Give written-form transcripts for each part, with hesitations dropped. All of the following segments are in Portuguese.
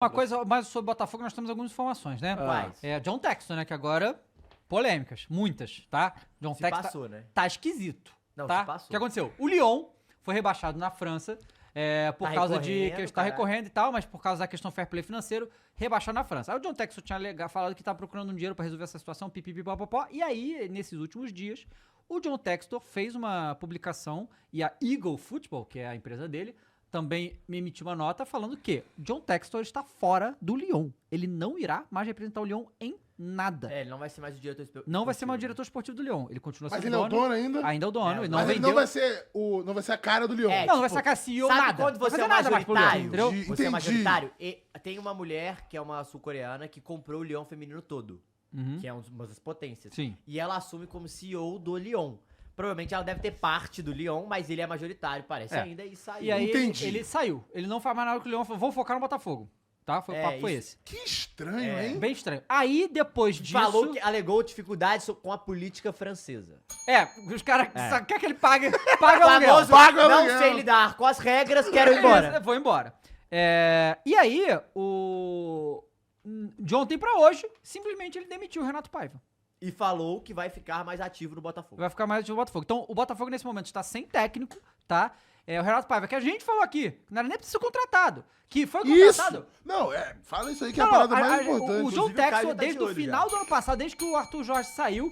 Uma coisa mais sobre o Botafogo, nós temos algumas informações, né? Quais? John Texton, né? Que agora, polêmicas, muitas, tá? John Se Texton passou, né? tá esquisito, Não, tá? se passou. O que aconteceu? O Lyon foi rebaixado na França, por Tá causa de que recorrendo, ele está caralho. recorrendo e tal, mas por causa da questão fair play financeiro, rebaixado na França. Aí o John Texton tinha falado que estava procurando um dinheiro pra resolver essa situação, pipipipopopó, e aí, nesses últimos dias, o John Textor fez uma publicação e a Eagle Football, que é a empresa dele, também me emitiu uma nota falando que John Textor está fora do Lyon. Ele não irá mais representar o Lyon em nada. Ele não vai ser mais o diretor esportivo. Não vai ser mais o diretor esportivo do Lyon. Ele continua Mas sendo ele é o dono ainda? Ainda é o dono. Ele não Mas ele vendeu. não vai ser a cara do Lyon. Não vai sacar CEO, sabe nada. quando Não vai você fazer é nada mais pro Lyon, majoritário? entendeu? Entendi. Você é majoritário. E tem uma mulher, que é uma sul-coreana, que comprou o Lyon feminino todo. Que é uma das potências. Sim. E ela assume como CEO do Lyon. Provavelmente ela deve ter parte do Lyon, mas ele é majoritário, parece ainda, e saiu. E aí Entendi. ele saiu. Ele não faz mais nada com o Lyon. Falou, vou focar no Botafogo. Tá? O papo foi esse. Que estranho, hein? Bem estranho. Aí, depois disso... Falou que alegou dificuldades com a política francesa. Os caras quer que ele pague aluguel. Famoso, Paga o não aluguel. sei lidar com as regras, quero ir embora. Vou embora. E aí, de ontem pra hoje, simplesmente ele demitiu o Renato Paiva. E falou que vai ficar mais ativo no Botafogo. Vai ficar mais ativo no Botafogo. Então, o Botafogo, nesse momento, está sem técnico, tá? O Renato Paiva, que a gente falou aqui, que não era nem pra ser contratado. Que foi contratado. Isso! Não, fala isso aí que é a parada mais importante. O John Inclusive, o Caio Textor, tá de desde o olho final do ano passado, desde que o Arthur Jorge saiu,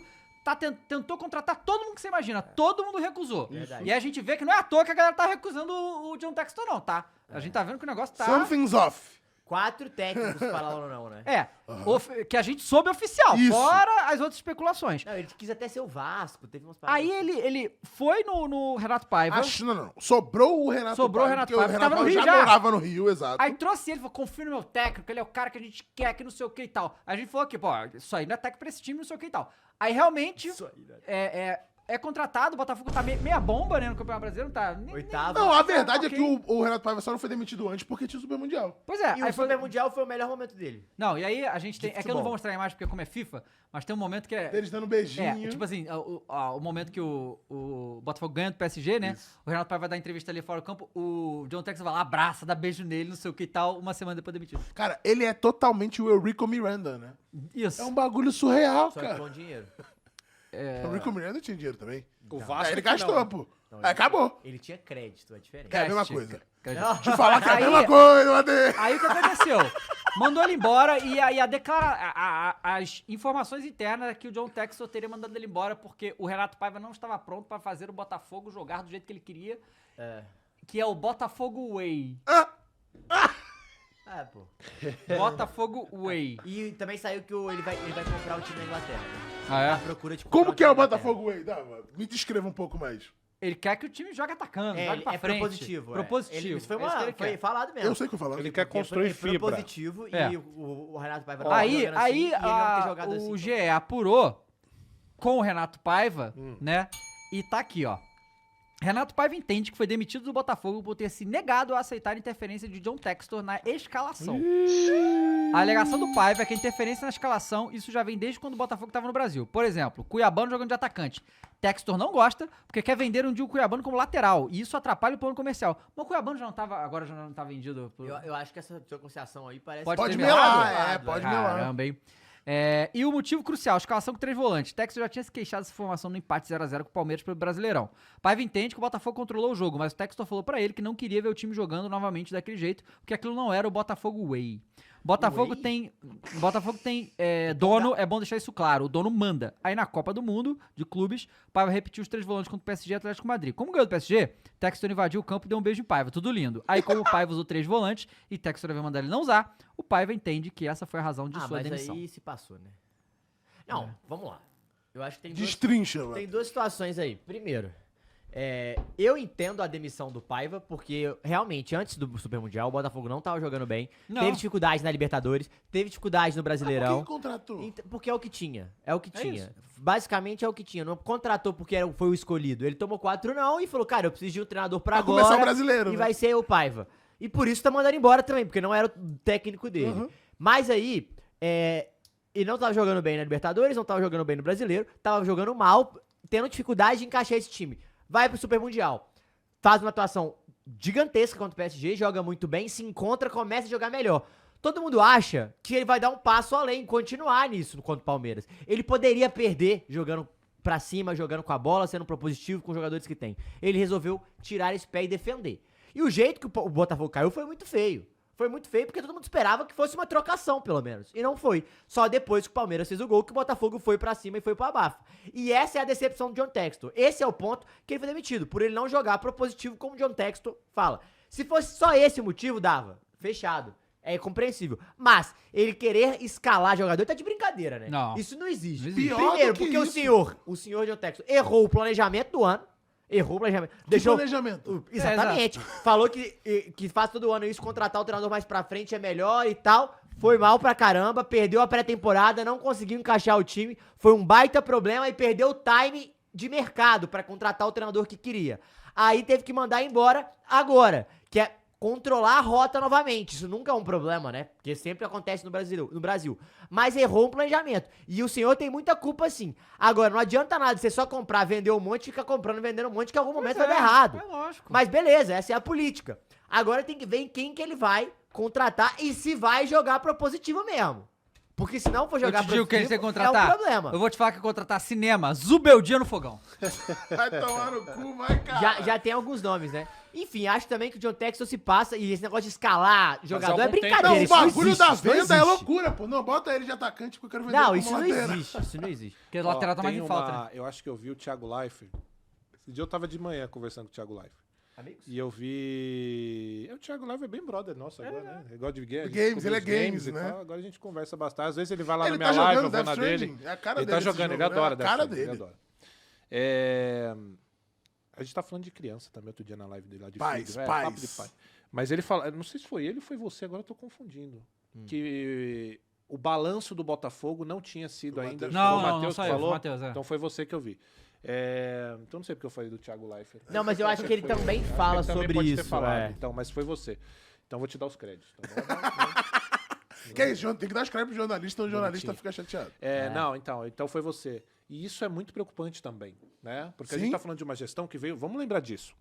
tentou contratar todo mundo que você imagina. Todo mundo recusou. Verdade. E a gente vê que não é à toa que a galera tá recusando o John Textor, não, tá? A gente tá vendo que o negócio tá... Something's off. 4 técnicos falaram não, né? Que a gente soube oficial, Isso. fora as outras especulações. Não, ele quis até ser o Vasco, teve umas paradas. Aí ele foi no Renato Paiva, Não. Sobrou o Renato Sobrou o Paiva, Renato porque Paiva, que tava no Rio já já. morava no Rio, exato. aí trouxe ele, falou, confia no meu técnico, ele é o cara que a gente quer, que não sei o que e tal. A gente falou aqui, pô, isso aí não é técnico pra esse time, não sei o que e tal. Aí realmente Isso aí, né? é contratado, o Botafogo tá meia bomba, né, no Campeonato Brasileiro, não tá... Oitavo. Não, a verdade é ok. que o Renato Paiva só não foi demitido antes porque tinha o Super Mundial. Pois é, E aí o Super Mundial foi o melhor momento dele. Não, e aí a gente tem... De É que eu não vou futebol. mostrar a imagem porque como é FIFA, mas tem um momento que é... Eles dando beijinho. tipo assim, o momento que o Botafogo ganha do PSG, né? Isso. O Renato Paiva vai dar entrevista ali fora do campo, o John Texas vai lá, abraça, dá beijo nele, não sei o que e tal, uma semana depois demitido. Cara, ele é totalmente o Eurico Miranda, né? Isso. É um bagulho surreal, Só que cara. com dinheiro. O Eurico Miranda tinha dinheiro também. O Vasco Ele que gastou, não. pô. Não, Aí acabou. Ele tinha crédito, é diferente. É a mesma Cast, coisa. cast. Te falar que é a Aí- mesma coisa, Madeira. Aí o que aconteceu? Mandou ele embora e aí as informações internas é que o John Textor teria mandado ele embora porque o Renato Paiva não estava pronto para fazer o Botafogo jogar do jeito que ele queria, que é o Botafogo Way. Pô. Botafogo Way. E também saiu que ele vai comprar um time na Inglaterra. Né? Ah, À procura de comprar Como um que é time o na Inglaterra. Botafogo Way? Me descreva um pouco mais. Ele quer que o time jogue atacando, jogue pra É frente. propositivo. Propositivo. Isso foi, É isso que ele foi quer. falado mesmo. Eu sei o que eu falo. Ele quer Porque construir foi fibra. propositivo É. e o Renato Paiva não Aí, jogando assim, e ele não ter jogado o assim. GE apurou com o Renato Paiva, né? E tá aqui, ó. Renato Paiva entende que foi demitido do Botafogo por ter se negado a aceitar a interferência de John Textor na escalação. A alegação do Paiva é que a interferência na escalação, isso já vem desde quando o Botafogo estava no Brasil. Por exemplo, Cuiabano jogando de atacante. Textor não gosta porque quer vender um dia o Cuiabano como lateral, e isso atrapalha o plano comercial. Mas o Cuiabano agora já não tá vendido... Eu acho que essa sua conciliação aí parece... Pode Pode ter melar, melado? pode melar. Caramba, hein? E o motivo crucial, escalação com 3 volantes. Textor já tinha se queixado dessa formação no empate 0x0 com o Palmeiras pelo Brasileirão. Paiva entende que o Botafogo controlou o jogo, mas o Textor falou pra ele que não queria ver o time jogando novamente daquele jeito, porque aquilo não era o Botafogo Way. Botafogo tem dono, é bom deixar isso claro, o dono manda. Aí na Copa do Mundo, de clubes, Paiva repetiu os 3 volantes contra o PSG e Atlético Madrid. Como ganhou do PSG, Textor invadiu o campo e deu um beijo em Paiva, tudo lindo. Aí como o Paiva usou 3 volantes e Textor vai mandar ele não usar, o Paiva entende que essa foi a razão de sua mas demissão. aí se passou, né? Não, vamos lá. Eu acho que Destrincha, mano. tem duas situações aí. Primeiro, eu entendo a demissão do Paiva, porque realmente, antes do Super Mundial, o Botafogo não tava jogando bem. Não. Teve dificuldade na Libertadores, teve dificuldade no Por que Brasileirão. que contratou? Porque é o que tinha. É o que tinha. isso. Basicamente é o que tinha. Não contratou porque foi o escolhido. Ele tomou 4 não e falou, cara, eu preciso de um treinador pra Pra agora. começar o brasileiro, E né? vai ser o Paiva. E por isso tá mandando embora também, porque não era o técnico dele. Uhum. Mas aí, ele não tava jogando bem na Libertadores, não tava jogando bem no Brasileiro, tava jogando mal, tendo dificuldade de encaixar esse time. Vai pro Super Mundial. Faz uma atuação gigantesca contra o PSG, joga muito bem, se encontra, começa a jogar melhor. todo mundo acha que ele vai dar um passo além, continuar nisso contra o Palmeiras. Ele poderia perder jogando pra cima, jogando com a bola, sendo propositivo com os jogadores que tem. Ele resolveu tirar esse pé e defender. E o jeito que o Botafogo caiu foi muito feio. Foi muito feio porque todo mundo esperava que fosse uma trocação, pelo menos. E não foi. Só depois que o Palmeiras fez o gol que o Botafogo foi pra cima e foi pro abafa. E essa é a decepção do John Textor. Esse é o ponto que ele foi demitido, por ele não jogar propositivo como o John Textor fala. Se fosse só esse o motivo, dava. Fechado. É compreensível. Mas ele querer escalar jogador tá de brincadeira, né? Não. Isso não existe. Não existe. Pior Primeiro, do que porque isso. o senhor John Textor errou o planejamento do ano. Errou o planejamento. Que planejamento? Exatamente. Falou que faz todo ano isso, contratar o treinador mais pra frente é melhor e tal. Foi mal pra caramba, perdeu a pré-temporada, não conseguiu encaixar o time. Foi um baita problema e perdeu o time de mercado pra contratar o treinador que queria. Aí teve que mandar embora agora, que é controlar a rota novamente. Isso nunca é um problema, né? Porque sempre acontece no Brasil. Mas errou um planejamento. E o senhor tem muita culpa, sim. Agora, não adianta nada você só comprar, vender um monte, ficar comprando, vendendo um monte, que em algum momento vai dar errado. É lógico. Mas beleza, essa é a política. Agora tem que ver em quem que ele vai contratar e se vai jogar propositivo mesmo. Porque se não for jogar Eu te digo que ele tem que é contratar. um problema. Eu vou te falar que contratar cinema. Zubeldia no fogão. Vai tomar no cu, vai, cara. Já tem alguns nomes, né? Enfim, acho também que o John Textor se passa e esse negócio de escalar jogador é algum tempo- brincadeira. Não, o isso não bagulho existe, da isso não venda é existe. loucura, pô. Não, bota ele de atacante porque eu quero vender Não, ele isso como não lateral. existe. Isso não existe. Porque o lateral tá mais tem em falta, né? Eu acho que eu vi o Thiago Leifert. Esse dia eu tava de manhã conversando com o Thiago Leifert. Amigos? E eu vi. O Thiago Leifert é bem brother nosso agora, né? Ele gosta de games. Games, ele é os games, e né? tal. Agora a gente conversa bastante. Às vezes ele vai lá Ele na tá minha live, eu jogando vou Death na dele. Stranding. É a cara Ele dele tá esse jogando, jogo, ele né? adora É a Death cara Stranding, ele dele. adora. A gente tá falando de criança também, outro dia na live dele lá de Pais, filho. pais. Papo de pai. Mas ele fala, não sei se foi ele ou foi você, agora eu tô confundindo. Que o balanço do Botafogo não tinha sido Do ainda. Matheus. Foi o Não, não Matheus que saiu. Foi o falou. Matheus, é. Então foi você que eu vi. Então não sei porque eu falei do Thiago Leifert. Não, mas eu acho que ele Foi também Acho que fala ele também sobre pode ter isso. falado, É. então, mas foi você. Então vou te dar os créditos. Tá bom? Que é isso, tem que dar os créditos pro jornalista, senão o jornalista Bonitinho. fica chateado. Não, então foi você. E isso é muito preocupante também, né? Porque a Sim. gente tá falando de uma gestão que veio, vamos lembrar disso.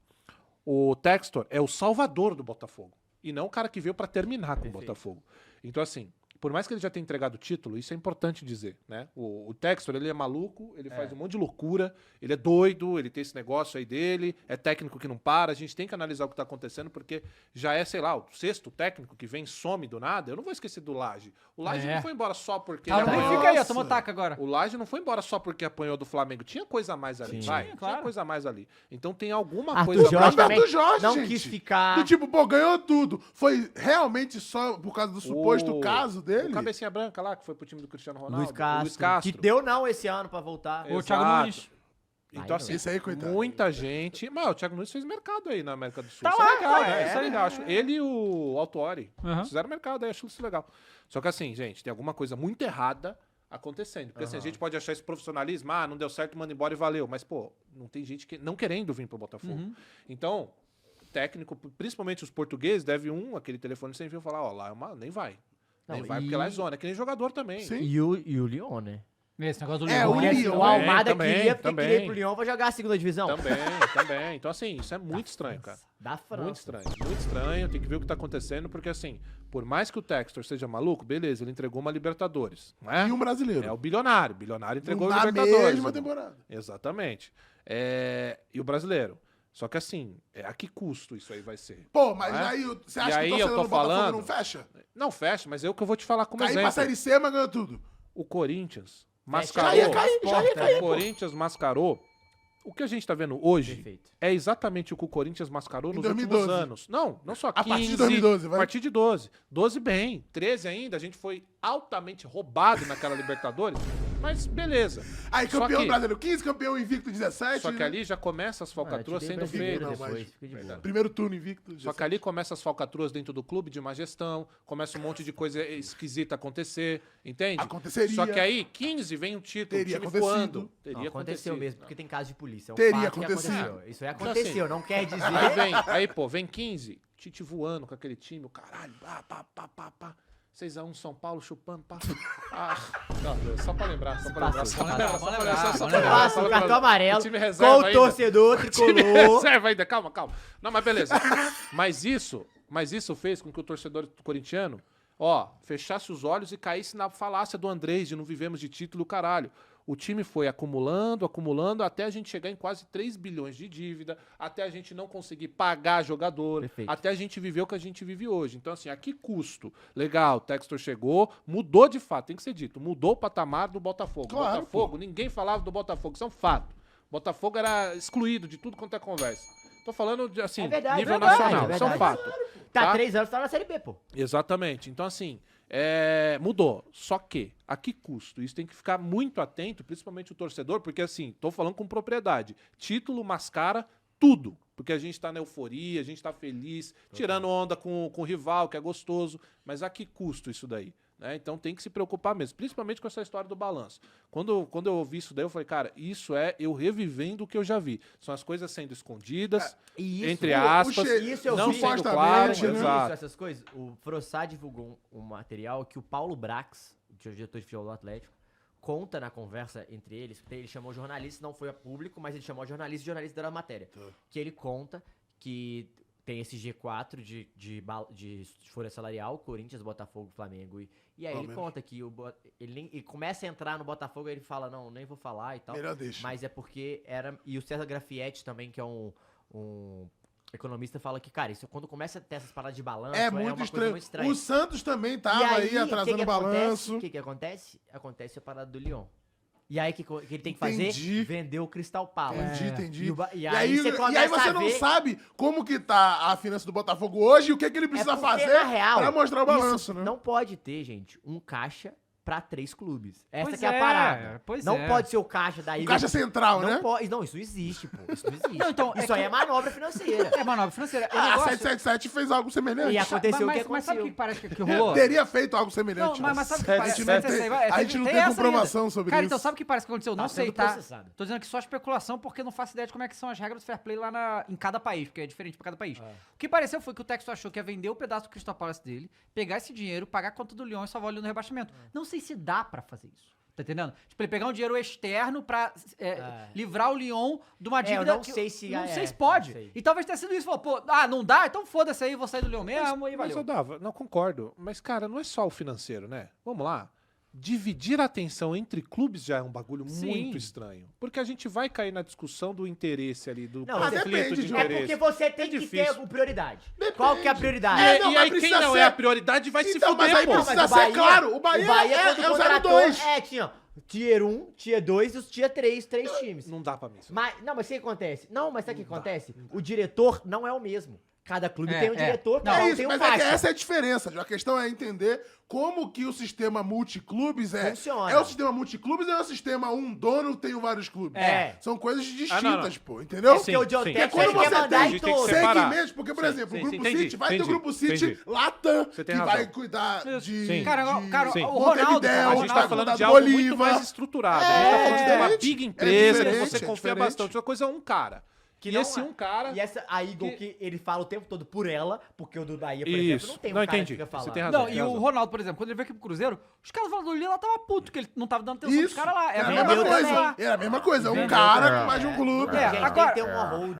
O Textor é o salvador do Botafogo e não o cara que veio pra terminar com o Botafogo. Então assim, por mais que ele já tenha entregado o título, isso é importante dizer, né? O Textor, ele é maluco, ele faz um monte de loucura, ele é doido, ele tem esse negócio aí dele, é técnico que não para, a gente tem que analisar o que tá acontecendo, porque já é, sei lá, o sexto técnico que vem e some do nada. Eu não vou esquecer do Laje. O Laje É. não foi embora só porque Tá no ele Benfica aí, ó. Nossa. Toma taca agora. o Laje não foi embora só porque apanhou do Flamengo. Tinha coisa a mais ali, vai. Tinha, Tinha claro. coisa a mais ali. Então tem alguma Arthur coisa a Jorge mais. Mas também Arthur Jorge, não gente. quis ficar... Do tipo, pô, ganhou tudo. Foi realmente só por causa do suposto caso dele? O cabecinha branca lá, que foi pro time do Cristiano Ronaldo. Luiz Castro, Luiz Castro. que deu não esse ano pra voltar. O Thiago Exato. Nunes. Então, Aí assim, Esse aí, coitado. muita gente... Mas o Thiago Nunes fez mercado aí na América do Sul. Tá Isso lá, é legal, tá, né? é, Isso é legal. Acho- Ele e o Autuori Aham. fizeram mercado aí, acho isso legal. Só que assim, gente, tem alguma coisa muito errada acontecendo. Porque assim, a gente pode achar esse profissionalismo, não deu certo, manda embora e valeu. Mas, pô, não tem gente que não querendo vir pro Botafogo. Então, o técnico, principalmente os portugueses, deve aquele telefone sem fio falar, ó, lá é nem vai. Nem Não, vai, porque lá é zona. É que nem jogador também. Sim. E o Lyon, né? Esse negócio do É, Lyon. o Porque, assim, Lyon, o Almada também, queria porque também. queria ir pro Lyon pra jogar a segunda divisão. Também. Então, assim, isso é muito estranho, cara. Da França. Muito estranho. Tem que ver o que tá acontecendo, porque assim, por mais que o Textor seja maluco, beleza, ele entregou uma Libertadores, não é? E um brasileiro. É o bilionário. O bilionário entregou Na a Libertadores. mesma irmão. temporada. Exatamente. E o brasileiro. Só que assim, a que custo isso aí vai ser? Pô, mas Não é? aí você E acha aí que o eu torcedor tô do Botafogo falando- não fecha? Não fecha, mas é o que eu vou te falar como Cair pra exemplo. Série C, mas ganhou tudo. O Corinthians Já mascarou. ia cair, O Corinthians mascarou. O que a gente tá vendo hoje Perfeito. é exatamente o que o Corinthians mascarou Em nos 2012. últimos anos. Não só 15. A partir de 2012, vai. A partir de 12. 12 bem. 13 ainda, a gente foi altamente roubado naquela Libertadores. Mas beleza. Aí, Só campeão que- brasileiro 15, campeão invicto 17. Só que ali já começa as falcatruas te dei sendo brasileiro feitas. Não, depois, mas- fica de boa. Primeiro turno invicto. Só 17. que ali começa as falcatruas dentro do clube de má gestão, começa um monte de coisa esquisita acontecer, entende? Aconteceria. Só que aí, 15, vem um título, Teria o time acontecido. voando. Teria Não, aconteceu acontecido. mesmo, porque tem caso de polícia. É um Teria fato que acontecido. aconteceu. Isso aí Então, aconteceu, assim, não quer dizer... Vem 15, Tite voando com aquele time, o caralho, pá. 6x1 São Paulo chupando, pá. Não, só pra lembrar, só pra lembrar. passou, Só pra lembrar, passou. só pra Vamos lembrar, lembrar, só vamos pra lembrar. lembrar, Passa só o pra cartão lembrar. amarelo O time com reserva o ainda. torcedor Time tricolor. reserva ainda, calma. Não, mas beleza. Mas isso fez com que o torcedor corintiano, fechasse os olhos e caísse na falácia do Andrés de não vivemos de título, caralho. O time foi acumulando, até a gente chegar em quase 3 bilhões de dívida, até a gente não conseguir pagar jogador, Perfeito. até a gente viver o que a gente vive hoje. Então, assim, a que custo? Legal, o Textor chegou, mudou de fato, tem que ser dito, mudou o patamar do Botafogo. Claro, Botafogo, ninguém falava do Botafogo, isso é um fato. Botafogo era excluído de tudo quanto é conversa. Tô falando de, assim, É verdade, nível verdade, nacional, é isso é um verdade. fato. Tá, 3 anos, tá na Série B, pô. Exatamente. Então, assim, mudou. Só que, a que custo? Isso tem que ficar muito atento, principalmente o torcedor, porque, assim, tô falando com propriedade. Título mascara tudo. Porque a gente tá na euforia, a gente tá feliz, tirando onda com o rival, que é gostoso. Mas a que custo isso daí? Né? Então tem que se preocupar mesmo, principalmente com essa história do balanço. Quando eu ouvi isso daí, eu falei, cara, isso é eu revivendo o que eu já vi. São as coisas sendo escondidas, Isso, entre aspas, isso eu não vi. sendo supostamente, claro. né? Exato. Essas coisas. O Frossá divulgou um material que o Paulo Brax, que é o diretor de futebol do Atlético, conta na conversa entre eles. Ele chamou jornalistas, não foi a público, mas ele chamou jornalistas e jornalistas deram a matéria. Que ele conta que tem esse G4 de folha salarial, Corinthians, Botafogo, Flamengo e aí ele Palmeiras. conta que ele começa a entrar no Botafogo e ele fala, não, nem vou falar e tal. Melhor deixa. Mas é porque era... E o César Grafietti também, que é um economista, fala que, cara, isso quando começa a ter essas paradas de balanço, É uma muito coisa estranho. muito estranha. O Santos também E tava aí que atrasando que o balanço. O que acontece? Acontece a parada do Lyon. E aí, que ele tem que fazer? Entendi. Vender o Crystal Palace. Entendi. E aí você e começa aí você a não ver... sabe como que tá a finança do Botafogo hoje e o que, que ele precisa porque, fazer na real, pra mostrar o balanço, isso né? não pode ter, gente, um caixa pra 3 clubes. Essa Pois que é a é, parada. pois não é. pode ser o caixa da O ilha. caixa central, não né? Pode, não, isso não existe, pô. Isso não existe. Não, então, isso é aí que- é manobra financeira. É manobra financeira. O A negócio- 777 fez algo semelhante. E aconteceu o que mas sabe o aconteceu. que parece que rolou? Teria feito algo Não, semelhante. mas sabe o que A parece? gente não tem, a gente não tem essa comprovação ainda. sobre Cara, isso. então sabe o que parece que aconteceu? Não Tá sei, sendo tá? processado. Tô dizendo aqui só especulação porque eu não faço ideia de como é que são as regras do fair play lá em cada país, porque é diferente pra cada país. O que pareceu foi que o Texto achou que ia vender o pedaço do Crystal Palace dele, pegar esse dinheiro, pagar a conta do Lyon e salvar o Lyon no rebaixamento. Não sei se dá pra fazer isso. Tá entendendo? Tipo, ele pegar um dinheiro externo pra livrar o Lyon de uma dívida. eu não sei se Não é, sei se não pode. sei. E talvez tenha sido isso. Falou, pô, não dá? Então foda-se aí, vou sair do Lyon mesmo e Mas valeu. eu dava, não concordo. Mas, cara, não é só o financeiro, né? Vamos lá. Dividir a atenção entre clubes já é um bagulho Sim. muito estranho. Porque a gente vai cair na discussão do interesse ali, do Não, conflito depende, de Diogo. É interesse. porque você tem que difícil. ter prioridade. Depende. Qual que é a prioridade? É, E, não, e mas aí quem precisa não ser- é a prioridade vai se Então, mas fuder, aí pô. precisa ser claro. O Bahia é quando o contratou, 02. tinha Tier 1, Tier 2 e os Tier 3, 3 times. Não dá pra mim. Mas o que acontece? Não, mas sabe o que acontece? O diretor não é o mesmo. Cada clube tem um diretor, Não, cada É um isso, tem um mas é que caixa. essa é a diferença. A questão é entender como que o sistema multiclubes Funciona. É o sistema multiclubes ou é o sistema um dono tem vários clubes? É. São coisas distintas, não. pô, entendeu? Porque o John sim. Texas Quando ele quer você mandar tem em tem que todos. separar. segmentos, porque, por exemplo, o Grupo entendi, City vai ter o entendi, Grupo City entendi. Latam, Você que tem vai razão. cuidar de... Sim. Cara, Sim. o Ronaldo, Montevidéu, A gente tá vai falando cuidar de do algo muito Bolívar. mais estruturado. A gente tá falando de uma diferente, big empresa que diferente, você confia diferente. bastante. Outra coisa é um cara. Que E não esse é. um cara... E essa, a Eagle que ele fala o tempo todo por ela, porque o do Bahia, por Isso. exemplo, não tem um Não, cara entendi. que fica falando. Você tem razão. Não, e o Ronaldo, por exemplo, quando ele veio aqui pro Cruzeiro, os caras falaram do Lila tava puto, que ele não tava dando atenção Isso, pros caras lá. É era a mesma mesma Vendeu coisa. também. Era a mesma coisa, um Vendeu cara também. com mais de um clube. É, Gente, agora- tem que ter uma hold